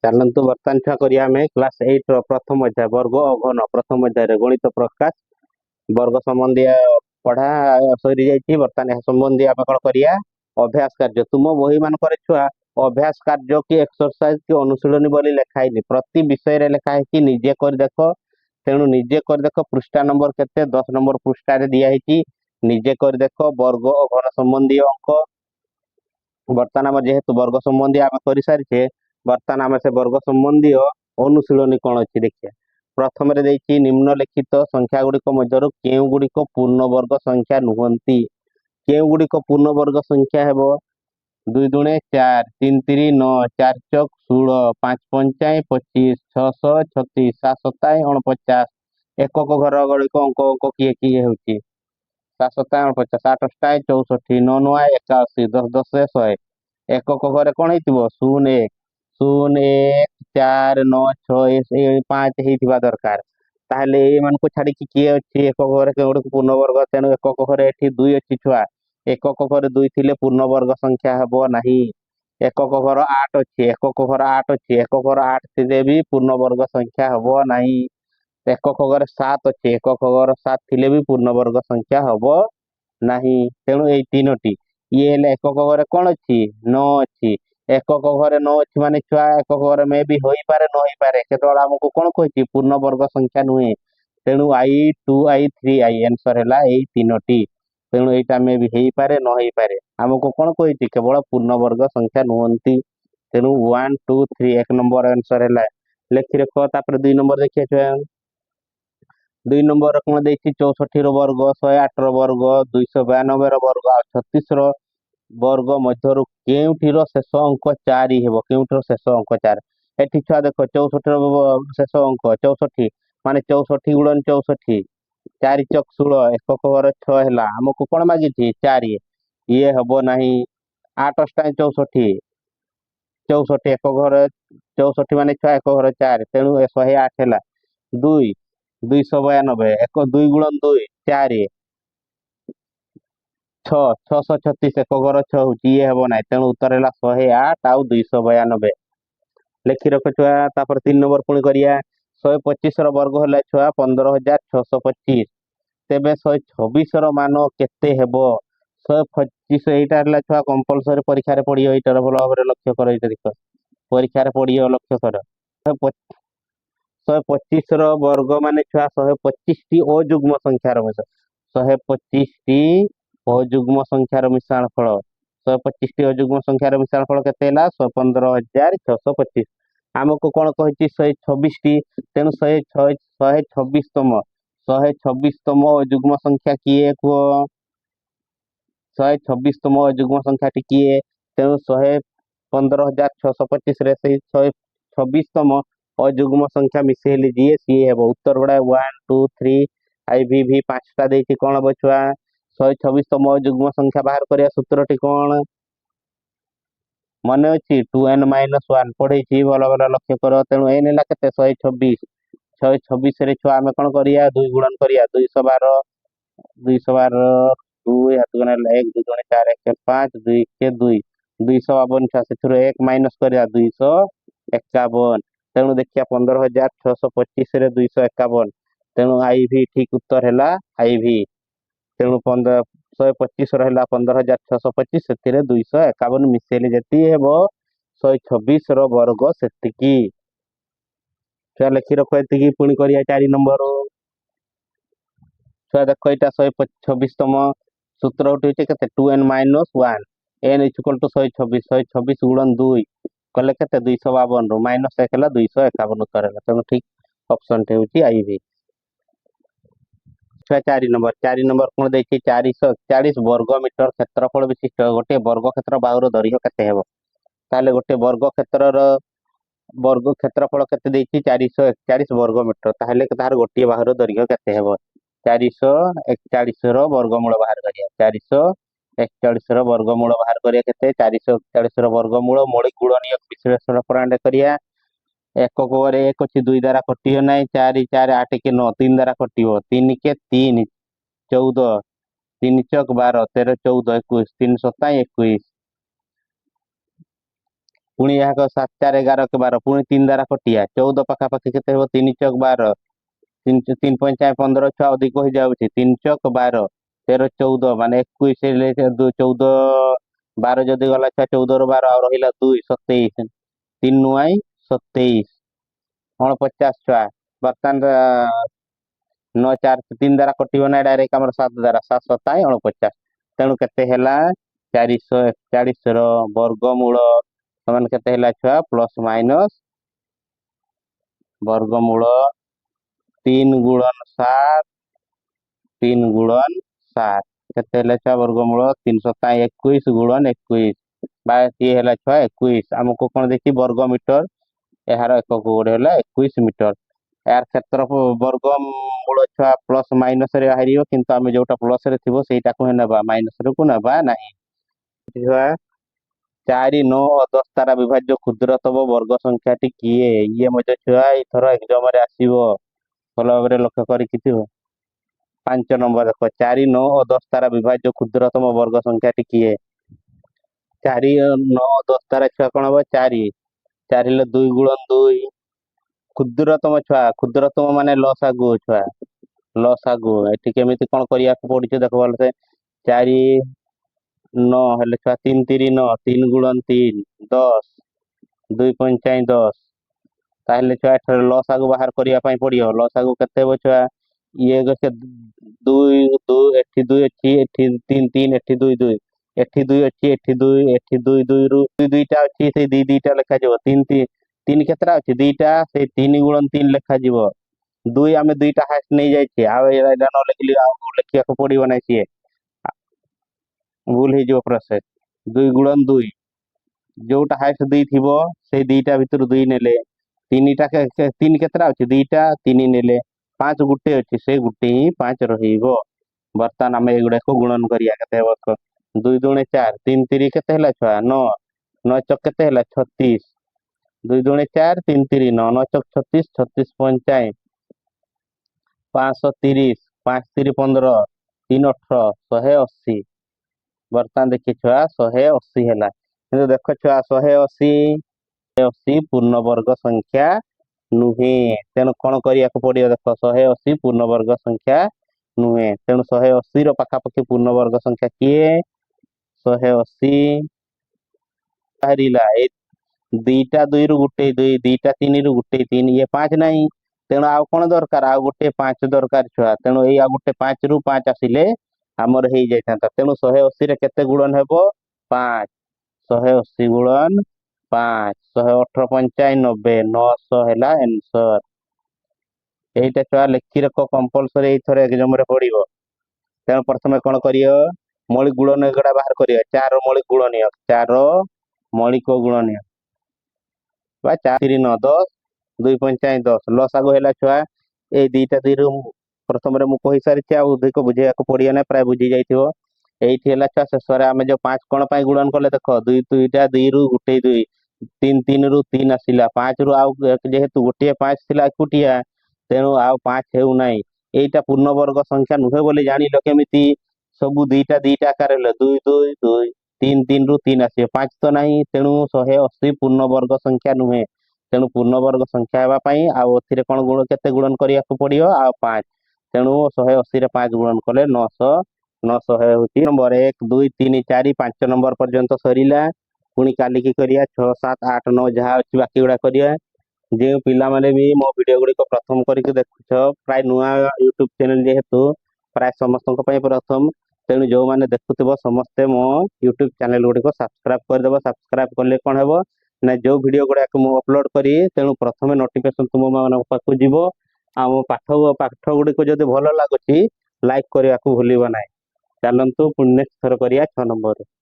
ଚାଲନ୍ତୁ ବର୍ତ୍ତମାନ ଛୁଆ କରିବା ଆମେ କ୍ଲାସ 8 ର ପ୍ରଥମ ଅଧ୍ୟାୟ ବର୍ଗ ଅଘନ ପ୍ରଥମ ଅଧ୍ୟାୟରେ ଗଣିତ ପ୍ରକାଶ ବର୍ଗ ସମ୍ବନ୍ଧୀୟ ପଢା ସରିଯାଇଛି। ବର୍ତ୍ତମାନ ଏହା ସମ୍ବନ୍ଧୀୟ ଆମେ କଣ କରିବା ଅଭ୍ୟାସ କାର୍ଯ୍ୟ। ତୁମ ବହି ମାନଙ୍କରେ ଛୁଆ ଅଭ୍ୟାସ କାର୍ଯ୍ୟ କି ଏକ୍ସରସାଇଜ କି ଅନୁଶୀଳନୀ ବୋଲି ଲେଖା ହେଇନି, ପ୍ରତି ବିଷୟରେ ଲେଖା ହେଇଛି ନିଜେ କରି ଦେଖ। ତେଣୁ ନିଜେ କରି ଦେଖ ପୃଷ୍ଠା ନମ୍ବର କେତେ 10 ନମ୍ବର ପୃଷ୍ଠାରେ ଦିଆହେଇଛି, ନିଜେ କରି ଦେଖ। ବର୍ଗ ଅଘନ ସମ୍ବନ୍ଧୀୟ ଅଙ୍କ ବର୍ତ୍ତମାନ ଆମର ଯେହେତୁ ବର୍ଗ ସମ୍ବନ୍ଧୀୟ ଆମେ କରିସାରିଛେ, ବର୍ତ୍ତମାନ ଆମେ ସେ ବର୍ଗ ସମ୍ବନ୍ଧୀୟ ଅନୁଶୀଳନୀ କଣ ଅଛି ଦେଖିବା। ପ୍ରଥମରେ ଦେଇଛି ନିମ୍ନଲିଖିତ ସଂଖ୍ୟା ଗୁଡିକ ମଧ୍ୟରୁ କେଉଁ ଗୁଡିକ ପୂର୍ଣ୍ଣବର୍ଗ ସଂଖ୍ୟା ନୁହନ୍ତି। କେଉଁ ଗୁଡିକ ପୂର୍ଣ୍ଣବର୍ଗ ସଂଖ୍ୟା ହେବ? 2 ଦୁଣେ 4, 3 ତିରି 9, 4 ଚକ 16, 5 ପଞ୍ଚାଏ 25, 6 36, 7 ସତାଏ 49। ଏକକ ଘର ଗୁଡିକ ଅଙ୍କ କିଏ କିଏ ହେଉଛି? 7 ସତାଏ 49, 8 ଅଷ୍ଟାଏ 64, 9 9 81, 10 10 100। ଏକକ ଘରେ କଣ ହେଇଥିବ? 0 1 0 1 4 9 6 5 ହେଇଥିବା ଦରକାର। ତାହେଲେ ଏମାନଙ୍କୁ ଛାଡିକି କିଏ ଅଛି ଏକକ ଘରେ କେଉଁଠି ପୂର୍ଣ୍ଣବର୍ଗ? ତେଣୁ ଏକକ ଘରେ ଏଠି 2 ଅଛି ଛୁଆ। ଏକକ ଘରେ 2 ଥିଲେ ପୂର୍ଣ୍ଣବର୍ଗ ସଂଖ୍ୟା ହେବ ନାହିଁ। ଏକକ ଘର 8 ଅଛି, ଏକକ ଘର 8 ଅଛି, ଏକକ ଘର 8 ଥିଲେ ବି ପୂର୍ଣ୍ଣବର୍ଗ ସଂଖ୍ୟା ହେବ ନାହିଁ। ଏକକ ଘରେ 7 ଅଛି, ଏକକ ଘର 7 ଥିଲେ ବି ପୂର୍ଣ୍ଣବର୍ଗ ସଂଖ୍ୟା ହେବ ନାହିଁ। ତେଣୁ ଏଇ ତିନୋଟି ଇଏ ହେଲେ ଏକକ ଘରେ କଣ ଅଛି? 9 ଅଛି। ଏକକ ଘରେ 9 ଅଛି ମାନେ ଛୁଆ ଏକକ ଘରେ ମେ ବି ହୋଇପାରେ ନ ହେଇପାରେ, କେତେବେଳେ ଆମକୁ କଣ କହିଛି? ପୂର୍ଣ୍ଣବର୍ଗ ସଂଖ୍ୟା ନୁହେଁ। ତେଣୁ I2 I3 I ଆନ୍ସର ହେଲା ଏଇ ତିନୋଟି। ତେଣୁ ଏଇଟା ମେ ବି ହେଇପାରେ ନ ହେଇପାରେ, ଆମକୁ କଣ କହିଛି? କେବଳ ପୂର୍ଣ୍ଣବର୍ଗ ସଂଖ୍ୟା ନୁହନ୍ତି। ତେଣୁ 1 2 3 1 ନମ୍ବର ଆନ୍ସର ହେଲା। ଲେଖି ରଖ। ତାପରେ 2 ନମ୍ବର ଦେଖିବା ଛୁଆ। 2 ନମ୍ବର କଣ ଦେଇଛି? 64 ର ବର୍ଗ, 108 ର ବର୍ଗ, 292 ର ବର୍ଗ ଆଉ 36 ର ବର୍ଗ ମଧ୍ୟରୁ କେଉଁଠିର ଶେଷ ଅଙ୍କ 4 ହେବ? କେଉଁଠିର ଶେଷ ଅଙ୍କ 4? ଏଠି ଛୁଆ ଦେଖ 64 ର ଶେଷ ଅଙ୍କ 64 ମାନେ 64 ଗୁଣନ 64, 4 ଚକ 16, ଏକକ ଘର 6 ହେଲା। ଆମକୁ କଣ ମାଗିଛି? 4। ଇଏ ହବ ନାହିଁ। 8 ଅଷ୍ଟାଏ 64, 64 ଏକକ ଘର 64 ମାନେ ଛୁଆ ଏକ ଘର 4, ତେଣୁ 108 ହେଲା। 2 292, 2 ଗୁଣନ 2 4, 6 636 ଏକ ଘର 6 ହଉଛି, ଇଏ ହେବ ନାହିଁ। ତେଣୁ ଉତ୍ତର ହେଲା 108 ଆଉ 292। ଲେଖି ରଖ ଛୁଆ। ତାପରେ 3 ନମ୍ବର ପୁଣି କରିବା। 125 ର ବର୍ଗ ହେଲା ଛୁଆ 15625। ତେବେ 126 ର ମାନ କେତେ ହେବ? 125 ଏଇଟା ହେଲା ଛୁଆ କମ୍ପଲସରି ପରୀକ୍ଷାରେ ପଡିବ। ଏଇଟାର ଭଲ ଭାବରେ ଲକ୍ଷ୍ୟ କର। ଏଇଟା ଦେଖ ପରୀକ୍ଷାରେ ପଡିବ, ଲକ୍ଷ୍ୟ କର। 125 ର ବର୍ଗ ମାନେ ଛୁଆ 125ଟି ଅଯୁଗ୍ମ ସଂଖ୍ୟାର ମିଶ୍ରଣ। 125ଟି ଅଯୁଗ୍ମ ସଂଖ୍ୟାର ମିଶ୍ରଣ ଫଳ। 125ଟି ଅଯୁଗ୍ମ ସଂଖ୍ୟାର ମିଶ୍ରଣ ଫଳ କେତେ ହେଲା? 15625। ଆମକୁ କଣ କହିଛି? 126ଟି। ତେଣୁ 126ତମ 126ତମ ଅଯୁଗ୍ମ ସଂଖ୍ୟା କିଏ କୁହ? 126ତମ ଅଯୁଗ୍ମ ସଂଖ୍ୟାଟି କିଏ? ତେଣୁ 15625 ରେ ସେଇ 126ତମ ଅଯୁଗ୍ମ ସଂଖ୍ୟା ମିଶେଇଲେ ଯିଏ ସିଏ ହେବ। ଉତ୍ତର ଗୁଡା 1 2 3 IVV 5ଟା ଦେଇଛି। କଣ ହବ ଛୁଆ? 126ତମ ଅଯୁଗ୍ମ ସଂଖ୍ୟା ବାହାର କରିବା ସୂତ୍ରଟି କଣ ମନେ ଅଛି? 2n-1 ପଢେଇଛି, ଭଲ ଭଲ ଲକ୍ଷ୍ୟ କର। ତେଣୁ n ହେଲା କେତେ? 126। 126 ରେ ଛୁଆ ଆମେ କଣ କରିବା? 2 ଗୁଣନ କରିବା। 212 212 2 ହାତ ଗଣା ହେଲା 1 2 ଗୁଣେ 4 1 5 2 କେ 2 252 ଛୁଆ ସେଥିରୁ 1 ମାଇନସ କରିବା 251। ତେଣୁ ଦେଖିବା 15625 ରେ 251। ତେଣୁ IV ଠିକ ଉତ୍ତର ହେଲା IV। ତେଣୁ 125 ର ହେଲା 15625, ସେଥିରେ 251 ମିଶେଇଲେ ଯେତିକି ହେବ 126 ର ବର୍ଗ ସେତିକି। ଛୁଆ ଲେଖି ରଖ ଏତିକି। ପୁଣି କରିବା 4 ନମ୍ବର। ଛୁଆ ଦେଖ ଏଇଟା 126ତମ ସୂତ୍ର ଉଠୁଛି କେତେ? 2n-1 n = 126। 126 ଗୁଣନ 2 କଲେ କେତେ? 252 ରୁ ମାଇନସ 1 ହେଲା 251 ଉତ୍ତର ହେଲା। ତେଣୁ ଠିକ ଅପସନ ଟି ହେଉଛି IV। ଛୁଆ 4 ନମ୍ବର। 4 ନମ୍ବର କଣ ଦେଇଛି? 441 ବର୍ଗ ମିଟର କ୍ଷେତ୍ରଫଳ ବିଶିଷ୍ଟ ଗୋଟେ ବର୍ଗ କ୍ଷେତ୍ର ବାହୁର ଦୈର୍ଘ୍ୟ କେତେ ହେବ? ତାହେଲେ ଗୋଟେ ବର୍ଗ କ୍ଷେତ୍ରର ବର୍ଗ କ୍ଷେତ୍ରଫଳ କେତେ ଦେଇଛି? 441 ବର୍ଗ ମିଟର। ତାହେଲେ ତାହାର ଗୋଟିଏ ବାହୁର ଦୈର୍ଘ୍ୟ କେତେ ହେବ? 441 ର ବର୍ଗମୂଳ ବାହାର କରିବା। 441 ର ବର୍ଗମୂଳ ବାହାର କରିବା କେତେ? 441 ର ବର୍ଗମୂଳ ମୌଳିକ ଗୁଣନୀୟ ବିଶ୍ଳେଷଣ ପ୍ରଣାଳୀ କରିବା। ଏକକ ଘରେ 1 ଅଛି, 2 ଦ୍ୱାରା କଟିବ ନାହିଁ। 4 4 8 କେ 9 3 ଦ୍ୱାରା କଟିବ। 3 କେ 3 14, 3 ଚକ 12 13 14 21, 3 ସତାଏ 21। ପୁଣି ଏହାକ 7 4 11 କେ 12 ପୁଣି 3 ଦ୍ୱାରା କଟିଆ 14 ପାଖାପାଖି କେତେ ହେବ 3 ଚକ 12 3 5 15 ଛୁଆ ଅଧିକ ହେଇଯାଉଛି 3 ଚକ 12 13 14 ମାନେ 21 ହେଲେ 14 12 ଯଦି ଗଲା ଛୁଆ 14 ରୁ 12 ଆଉ ରହିଲା 2 27 3 9 27 49 ଛୁଆ ବର୍ତ୍ତମାନ 9 4 3 ଦ୍ୱାରା କଟିବ ନା ଡାଇରେକ୍ଟ ଆମର 7 ଦ୍ୱାରା 7 7 49 ତେଣୁ କେତେ ହେଲା 441 ର ବର୍ଗମୂଳ ସମାନ କେତେ ହେଲା ଛୁଆ ପ୍ଲସ ମାଇନସ ବର୍ଗମୂଳ 3 ଗୁଣନ 7 3 ଗୁଣନ 7 କେତେ ହେଲା ଛୁଆ ବର୍ଗମୂଳ 321 ଗୁଣନ 21 ବା ଇଏ ହେଲା ଛୁଆ 21 ଆମକୁ କଣ ଦେଇଛି ବର୍ଗ ମିଟର ଏହାର ଏକକ ଗୋଟେ ହେଲା 21 ମିଟର यार क्षेत्रफल वर्ग मूल छुआ प्लस माइनस रे बाहर किंतु आम जोटा प्लस रे थी सेटा को ना माइनस रे को ना नहीं छुआ 4 9 और 10 तारा विभाज्य क्षुद्रतम वर्ग संख्या टी किए ये मजे छुआ एथर एग्जाम रे आसीबो भल भाव लक्ष्य कर 5 नंबर देख 4 9 और 10 तारा विभाज्य क्षुद्रतम वर्ग संख्या टी किए 4 9 10 तारा छुआ कौन हम 4 4 2 गुणन 2 क्षुद्रतम छुआ क्षुद्रतम माने लसागु छुआ लसागु एठी केमिति कोन करिया पड़िछ देख भलसे 4 9 हेले छुआ 3 3 9 3 गुणन 3 10 2 पंचाई 10 ताहले छुआ एठर लसागु बाहर करिया पई पड़ियो लसागु केते हो छुआ ये गसे 2 2 एठी 2 एठी 3 3 एठी 2 2 एठी 2 एठी 2 एठी 2 2 रु 2 2टा अछि से 2 2टा लेखा जब 3 3 3 केतरा अछि 2टा से 3 गुणन 3 लेखा जीव 2 आमे 2टा हास्ट नहीं जाय छी आ एला न लिखली आ लिखिया को पड़िबो नै छी भूल हे जो प्रोसेस 2 गुणन 2 जोटा हास्ट 2 थिबो से 2टा भितर 2 नेले 3टा के 3 केतरा अछि 2टा 3 नेले 5 गुटे अछि से गुटे ही 5 रहिबो वर्तमान आमे एगुडा को गुणन करिया केते हेबो 2 दुणे 4 3 3 केते हला छुआ 9 9 चक केते हला 36 2 दुणे 4 3 3 9 9 चक 36 36 पंचाई 530 5 3 15 3 18 180 वर्तमान देखिए छुआ 180 है किंतु देख छुआ 180 पूर्ण वर्ग संख्या नुहे तेणु कौन करने पड़ो देख 180 पूर्ण वर्ग संख्या नुहे तेणु 180 रखापाखि पूर्ण वर्ग संख्या किए 180 बाहर दीटा 2 रु गुटे 2 दीटा 3 रु गुटे 3 ये 5 नहीं तेणु आउ कौन दरकार आउ गोटे 5 दरकार छुआ तेणु ये गोटे 5 रु 5 आसिले आमर हो जाता तेणु 180 रे केते गुणन हेबो 5 180 गुणन 5 118 पंचाई 90 900 है आंसर यहीटा छुआ लिखी रख कंपलसरी एथर एग्जाम रे पड़िबो तेणु प्रथम कौन करियो मौलिक गुणन एगुड़ा बाहर करियो 4 मौलिक गुणनीय 4 मौलिक गुणनीय बा 4 3 9 10 2 पंचाई 10 लसागु है छुआ ए दीटा 2 रु प्रथम मु कही सारी अधिक बुझेगा पड़िया ना प्राय बुझी जाइथिबो एठी हला छुआ शेष आमे जो 5 कोण पाई गुणन कले देख 2 2टा 2 रु गुटे 2 3 3 रु 3 आसिला 5 रु आउ जेहेतु गोटे 5 थिला एकुटिया तेणु आउ 5 हेउ नाही एटा पूर्ण वर्ग संख्या नुहे बोली जानिलो केमिति सबु दुईटा आकार ले 2 2 2 3 3 रु 3 आसे 5 तो नाही तेणु 180 पूर्ण वर्ग संख्या नुहे तेणु पूर्ण वर्ग संख्या हेबा पई आउ ओथिरे कोन गुण केते गुणन करिया को पड़ियो आ 5 तेणु 180 रे 5 गुणन कले 900 900 होती नंबर 1 2 3 4 5 नंबर पर्यंत सरीला पुणी काली की करिया 6 7 8 9 जहाँ अच्छी बाकी गुड़ा करिया जो पिला माने भी मो वीडियो गुड़ी को प्रथम करके देखुछ प्राय नुआ यूट्यूब चैनल जेहेतु प्राय समस्त प्रथम तेणु जो मैंने देखुव समस्ते मो यूट्यूब चैनल गुड़ी को सब्सक्राइब करदेव सब्सक्राइब कले कौन हे ना जो वीडियो गुड़ा मुझे अपलोड करी तेणु प्रथम नोटिफिकेशन तुम मान पाखु जीव आम पाठ पाठ गुड़ी को जब भल लगुच लाइक करने को भूल ना चलतु पुण्य थर करिया 6 नंबर।